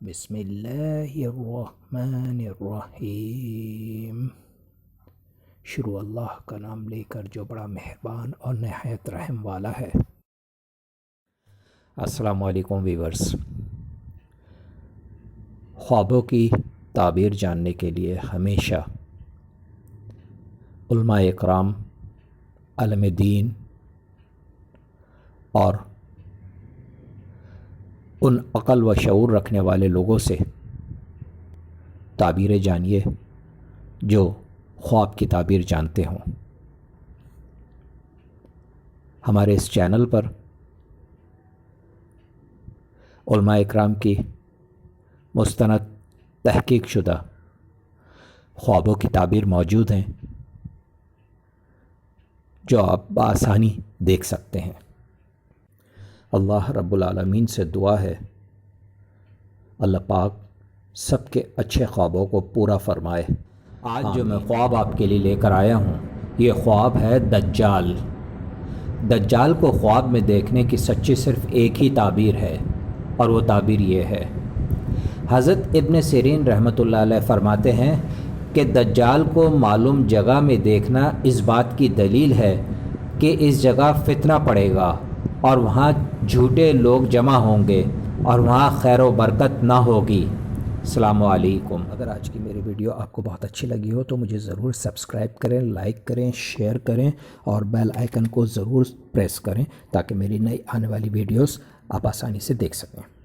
بسم اللہ الرحمن الرحیم۔ شروع اللہ کا نام لے کر جو بڑا مہربان اور نہایت رحم والا ہے۔ السلام علیکم ویورز۔ خوابوں کی تعبیر جاننے کے لیے ہمیشہ علماء اکرام، عالم دین اور ان عقل و شعور رکھنے والے لوگوں سے تعبیریں جانیے جو خواب کی تعبیر جانتے ہوں۔ ہمارے اس چینل پر علماء اکرام کی مستند تحقیق شدہ خوابوں کی تعبیر موجود ہیں جو آپ بآسانی دیکھ سکتے ہیں۔ اللہ رب العالمین سے دعا ہے اللہ پاک سب کے اچھے خوابوں کو پورا فرمائے۔ آج جو میں خواب آپ کے لیے لے کر آیا ہوں یہ خواب ہے دجال۔ دجال کو خواب میں دیکھنے کی سچی صرف ایک ہی تعبیر ہے اور وہ تعبیر یہ ہے۔ حضرت ابن سیرین رحمۃ اللہ علیہ فرماتے ہیں کہ دجال کو معلوم جگہ میں دیکھنا اس بات کی دلیل ہے کہ اس جگہ فتنہ پڑے گا اور وہاں جھوٹے لوگ جمع ہوں گے اور وہاں خیر و برکت نہ ہوگی۔ السلام علیکم۔ اگر آج کی میری ویڈیو آپ کو بہت اچھی لگی ہو تو مجھے ضرور سبسکرائب کریں، لائک کریں، شیئر کریں اور بیل آئیکن کو ضرور پریس کریں تاکہ میری نئی آنے والی ویڈیوز آپ آسانی سے دیکھ سکیں۔